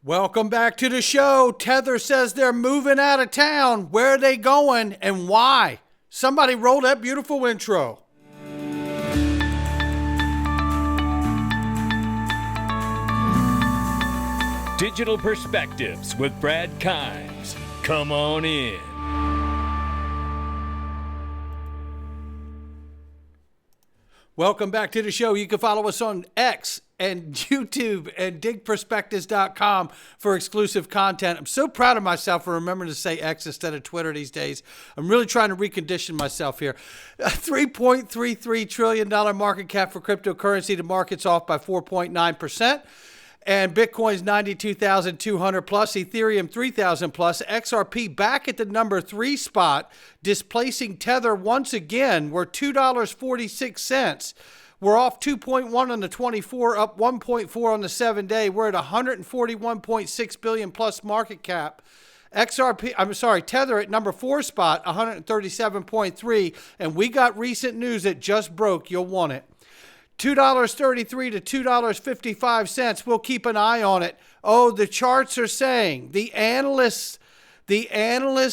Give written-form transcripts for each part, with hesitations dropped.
Welcome back to the show. Tether says they're moving out of town. Where are they going and why? Somebody roll that beautiful intro. Digital Perspectives with Brad Kimes. Come on in. Welcome back to the show. You can follow us on X and YouTube and digperspectives.com for exclusive content. I'm so proud of myself for remembering to say X instead of Twitter these days. I'm really trying to recondition myself here. A $3.33 trillion market cap for cryptocurrency. The market's off by 4.9%. And Bitcoin's 92,200 plus, Ethereum 3,000 plus, XRP back at the number 3 spot, displacing Tether once again. We're $2.46. We're off 2.1 on the 24, up 1.4 on the 7-day. We're at 141.6 billion plus market cap. Tether at number 4 spot, 137.3, and we got recent news that just broke. You'll want it. $2.33 to $2.55. We'll keep an eye on it. Oh, the charts are saying, the analysts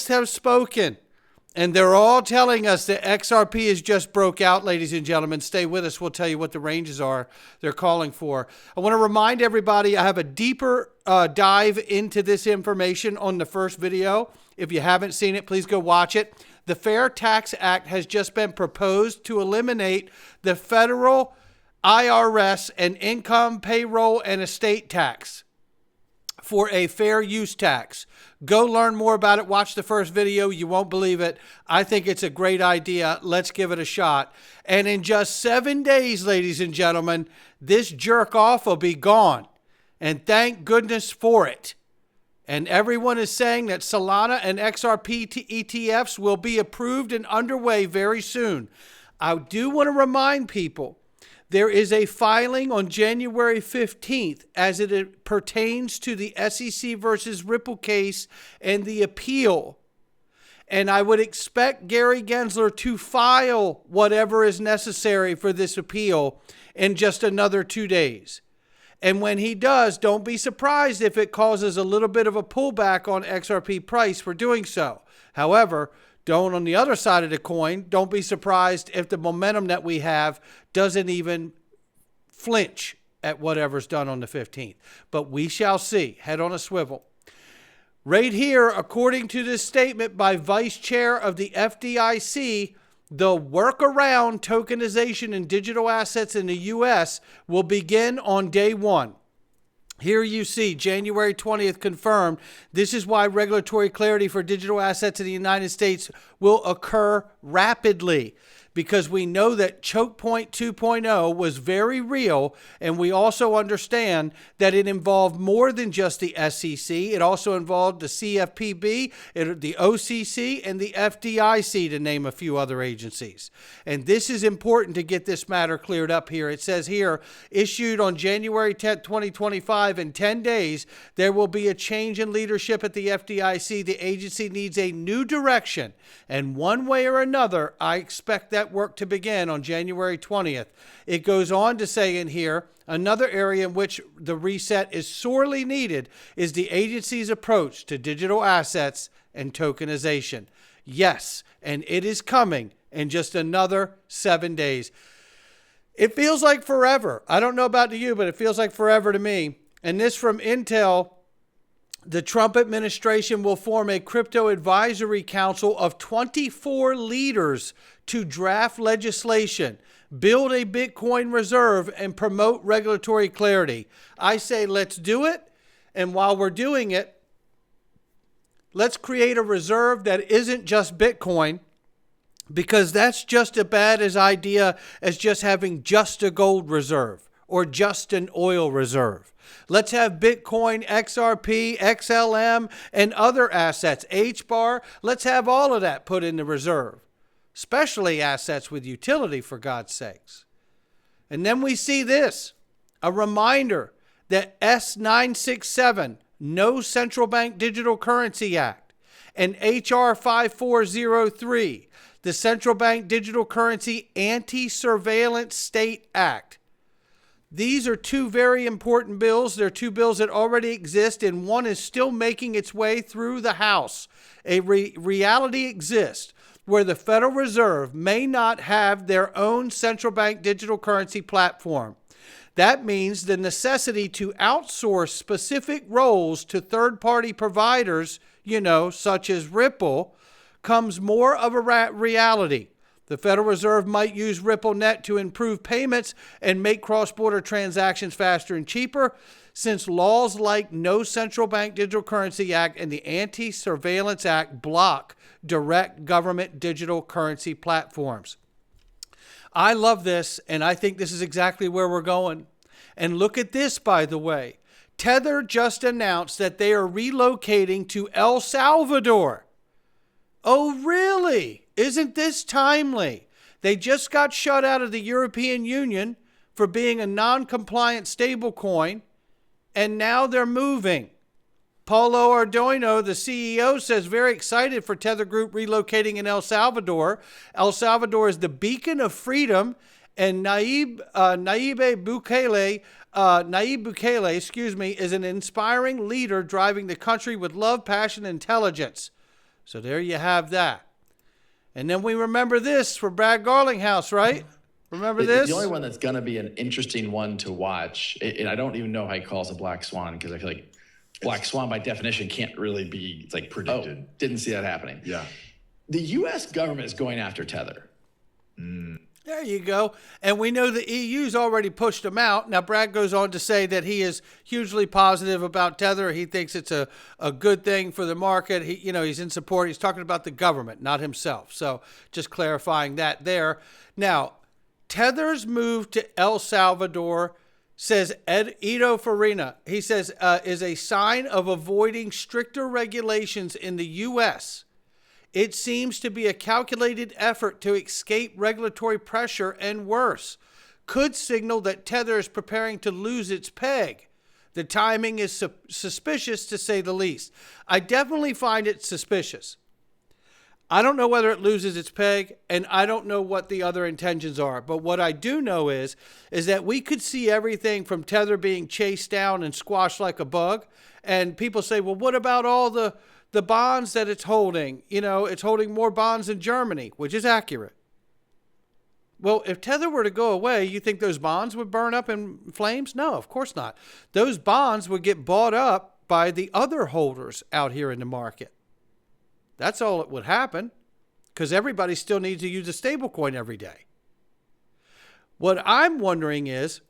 have spoken, and they're all telling us that XRP is just broke out, ladies and gentlemen. Stay with us. We'll tell you what the ranges are they're calling for. I want to remind everybody I have a deeper dive into this information on the first video. If you haven't seen it, please go watch it. The Fair Tax Act has just been proposed to eliminate the federal IRS and income, payroll, and estate tax for a fair use tax. Go learn more about it. Watch the first video. You won't believe it. I think it's a great idea. Let's give it a shot. And in just 7 days, ladies and gentlemen, this jerk off will be gone. And thank goodness for it. And everyone is saying that Solana and XRP ETFs will be approved and underway very soon. I do want to remind people, there is a filing on January 15th as it pertains to the SEC versus Ripple case and the appeal. And I would expect Gary Gensler to file whatever is necessary for this appeal in just another 2 days. And when he does, don't be surprised if it causes a little bit of a pullback on XRP price for doing so. However, on the other side of the coin, don't be surprised if the momentum that we have doesn't even flinch at whatever's done on the 15th. But we shall see. Head on a swivel. Right here, according to this statement by Vice Chair of the FDIC, the workaround tokenization in digital assets in the U.S. will begin on day 1. Here you see January 20th confirmed. This is why regulatory clarity for digital assets in the United States will occur rapidly, because we know that Choke Point 2.0 was very real, and we also understand that it involved more than just the SEC. It also involved the CFPB, the OCC, and the FDIC, to name a few other agencies. And this is important to get this matter cleared up here. It says here, issued on January 10th, 2025, in 10 days, there will be a change in leadership at the FDIC. The agency needs a new direction, and one way or another, I expect that work to begin on January 20th. It goes on to say in here, another area in which the reset is sorely needed is the agency's approach to digital assets and tokenization. Yes, and it is coming in just another 7 days. It feels like forever. I don't know about you, but it feels like forever to me. And this from Intel. The Trump administration will form a crypto advisory council of 24 leaders to draft legislation, build a Bitcoin reserve, and promote regulatory clarity. I say let's do it. And while we're doing it, let's create a reserve that isn't just Bitcoin, because that's just as bad an idea as just having just a gold reserve or just an oil reserve. Let's have Bitcoin, XRP, XLM, and other assets, HBAR. Let's have all of that put in the reserve, especially assets with utility, for God's sakes. And then we see this, a reminder that S967, No Central Bank Digital Currency Act, and HR 5403, the Central Bank Digital Currency Anti-Surveillance State Act. These are two very important bills. They're two bills that already exist, and one is still making its way through the House. A reality exists where the Federal Reserve may not have their own central bank digital currency platform. That means the necessity to outsource specific roles to third-party providers, such as Ripple, comes more of a reality. The Federal Reserve might use RippleNet to improve payments and make cross-border transactions faster and cheaper, since laws like No Central Bank Digital Currency Act and the Anti-Surveillance Act block direct government digital currency platforms. I love this, and I think this is exactly where we're going. And look at this, by the way. Tether just announced that they are relocating to El Salvador. Oh, really? Isn't this timely? They just got shut out of the European Union for being a non-compliant stablecoin, and now they're moving. Paulo Ardoino, the CEO, says very excited for Tether Group relocating in El Salvador. El Salvador is the beacon of freedom, and Nayib Bukele, is an inspiring leader driving the country with love, passion, and intelligence. So there you have that. And then we remember this for Brad Garlinghouse, right? Remember this? The only one that's going to be an interesting one to watch, and I don't even know how he calls a black swan, because I feel like black swan by definition can't really be, it's like predicted. Oh, didn't see that happening. Yeah. The U.S. government is going after Tether. There you go. And we know the EU's already pushed him out. Now, Brad goes on to say that he is hugely positive about Tether. He thinks it's a good thing for the market. He's in support. He's talking about the government, not himself. So just clarifying that there. Now, Tether's move to El Salvador, says Edo Farina, he says, is a sign of avoiding stricter regulations in the U.S. It seems to be a calculated effort to escape regulatory pressure and worse. Could signal that Tether is preparing to lose its peg. The timing is suspicious, to say the least. I definitely find it suspicious. I don't know whether it loses its peg, and I don't know what the other intentions are. But what I do know is that we could see everything from Tether being chased down and squashed like a bug. And people say, well, what about all the bonds that it's holding? It's holding more bonds in Germany, which is accurate. Well, if Tether were to go away, you think those bonds would burn up in flames? No, of course not. Those bonds would get bought up by the other holders out here in the market. That's all that would happen, because everybody still needs to use a stablecoin every day. What I'm wondering is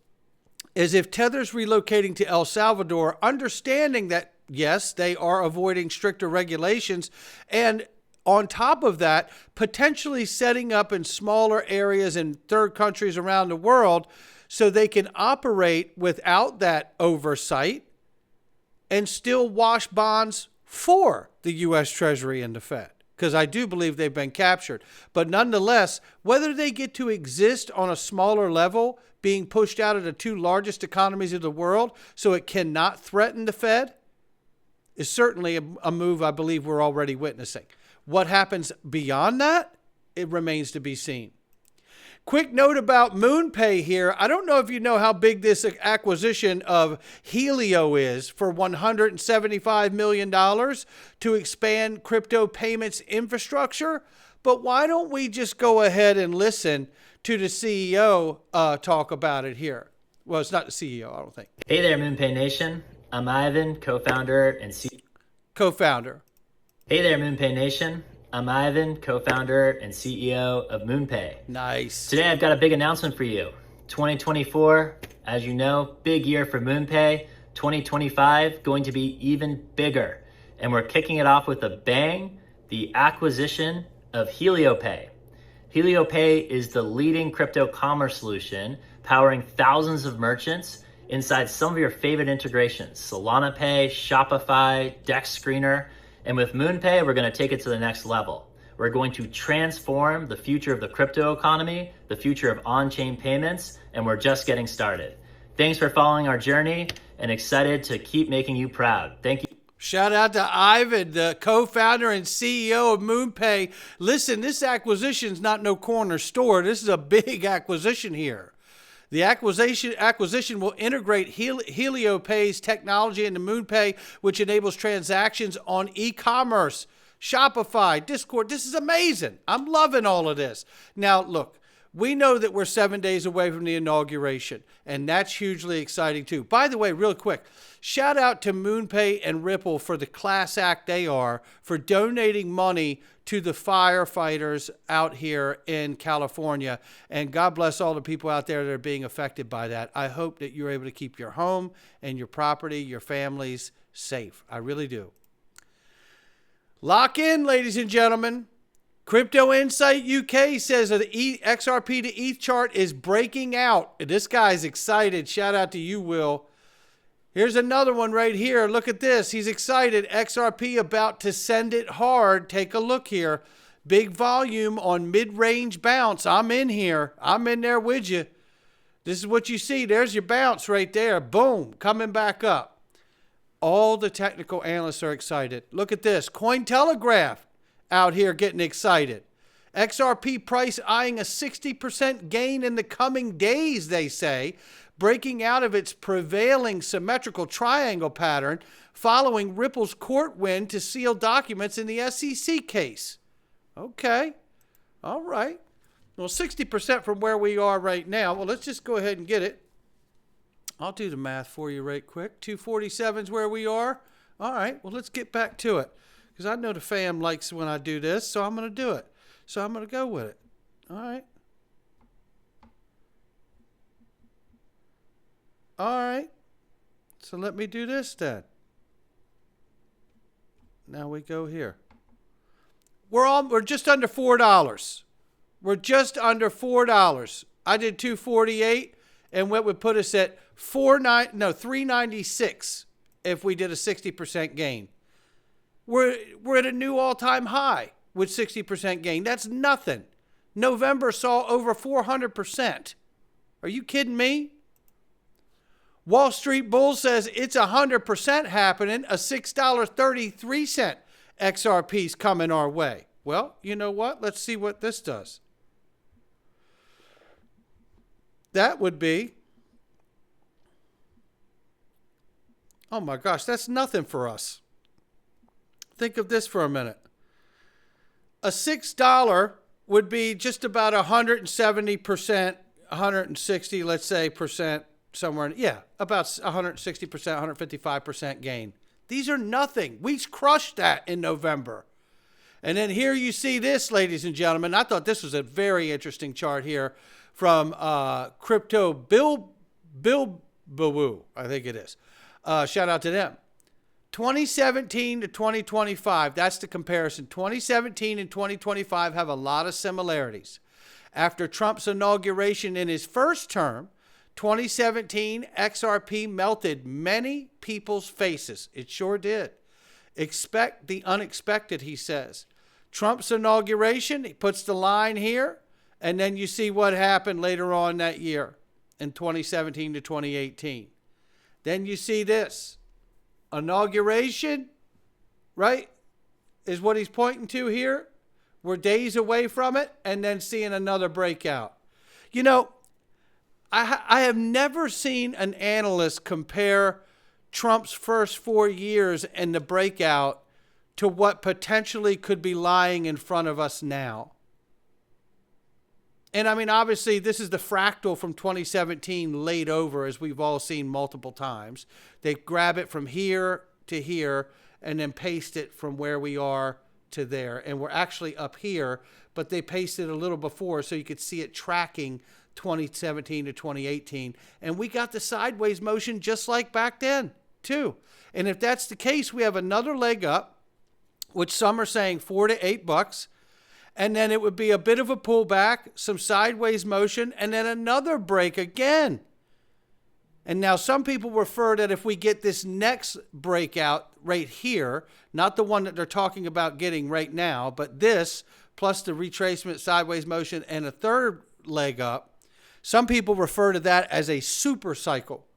if Tether's relocating to El Salvador, understanding that, yes, they are avoiding stricter regulations, and on top of that, potentially setting up in smaller areas in third countries around the world so they can operate without that oversight and still wash bonds for the U.S. Treasury and the Fed, because I do believe they've been captured. But nonetheless, whether they get to exist on a smaller level, being pushed out of the two largest economies of the world so it cannot threaten the Fed, is certainly a move I believe we're already witnessing. What happens beyond that, it remains to be seen. Quick note about MoonPay here. I don't know if you know how big this acquisition of Helio is for $175 million to expand crypto payments infrastructure, but why don't we just go ahead and listen to the CEO talk about it here? Well, it's not the CEO, I don't think. Hey there, MoonPay Nation. I'm Ivan, co-founder and CEO. Co-founder. Hey there, MoonPay Nation. I'm Ivan, co-founder and CEO of MoonPay. Nice. Today I've got a big announcement for you. 2024, as you know, big year for MoonPay. 2025, going to be even bigger. And we're kicking it off with a bang, the acquisition of HelioPay. HelioPay is the leading crypto commerce solution powering thousands of merchants inside some of your favorite integrations, Solana Pay, Shopify, Dex Screener. And with MoonPay, we're going to take it to the next level. We're going to transform the future of the crypto economy, the future of on-chain payments, and we're just getting started. Thanks for following our journey, and excited to keep making you proud. Thank you. Shout out to Ivan, the co-founder and CEO of MoonPay. Listen, this acquisition's not no corner store. This is a big acquisition here. The acquisition will integrate Helio Pay's technology into MoonPay, which enables transactions on e-commerce, Shopify, Discord. This is amazing. I'm loving all of this. Now, look, we know that we're 7 days away from the inauguration, and that's hugely exciting too. By the way, real quick, shout out to MoonPay and Ripple for the class act they are for donating money to the firefighters out here in California. And God bless all the people out there that are being affected by that. I hope that you're able to keep your home and your property, your families safe. I really do. Lock in, ladies and gentlemen. Crypto Insight UK says that the XRP to ETH chart is breaking out. This guy's excited. Shout out to you, Will. Here's another one right here. Look at this. He's excited. XRP about to send it hard. Take a look here. Big volume on mid-range bounce. I'm in here. I'm in there with you. This is what you see. There's your bounce right there. Boom. Coming back up. All the technical analysts are excited. Look at this. Cointelegraph out here getting excited. XRP price eyeing a 60% gain in the coming days, they say, breaking out of its prevailing symmetrical triangle pattern following Ripple's court win to seal documents in the SEC case. Okay. All right. Well, 60% from where we are right now. Well, let's just go ahead and get it. I'll do the math for you right quick. 247 is where we are. All right. Well, let's get back to it, because I know the fam likes when I do this, so I'm going to do it. So I'm going to go with it. All right. All right. So let me do this then. Now we go here. We're just under $4. We're just under $4. I did 248, and what would put us at 396 if we did a 60% gain. We're at a new all-time high with 60% gain. That's nothing. November saw over 400%. Are you kidding me? Wall Street Bull says it's 100% happening. A $6.33 XRP's coming our way. Well, you know what? Let's see what this does. That would be, oh my gosh, that's nothing for us. Think of this for a minute. A $6 would be just about 170%, 160, let's say, percent somewhere. Yeah, about 160%, 155% gain. These are nothing. We crushed that in November. And then here you see this, ladies and gentlemen. I thought this was a very interesting chart here from Crypto Bilbao, I think it is. Shout out to them. 2017 to 2025, that's the comparison. 2017 and 2025 have a lot of similarities. After Trump's inauguration in his first term, 2017 XRP melted many people's faces. It sure did. Expect the unexpected, he says. Trump's inauguration, he puts the line here, and then you see what happened later on that year in 2017 to 2018. Then you see this. Inauguration, right, is what he's pointing to here. We're days away from it, and then seeing another breakout. You know, I have never seen an analyst compare Trump's first 4 years and the breakout to what potentially could be lying in front of us now. And I mean, obviously, this is the fractal from 2017 laid over, as we've all seen multiple times. They grab it from here to here and then paste it from where we are to there. And we're actually up here, but they pasted it a little before so you could see it tracking 2017 to 2018. And we got the sideways motion just like back then, too. And if that's the case, we have another leg up, which some are saying $4 to $8. And then it would be a bit of a pullback, some sideways motion, and then another break again. And now some people refer that if we get this next breakout right here, not the one that they're talking about getting right now, but this plus the retracement, sideways motion, and a third leg up, some people refer to that as a super cycle.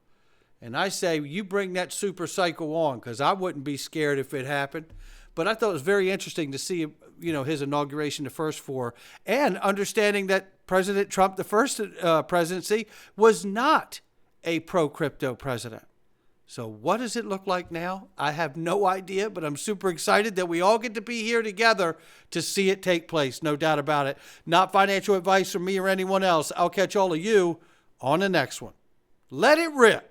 And I say, you bring that super cycle on, because I wouldn't be scared if it happened. But I thought it was very interesting to see, you know, his inauguration, the first four, and understanding that President Trump, the first presidency, was not a pro-crypto president. So what does it look like now? I have no idea, but I'm super excited that we all get to be here together to see it take place. No doubt about it. Not financial advice from me or anyone else. I'll catch all of you on the next one. Let it rip.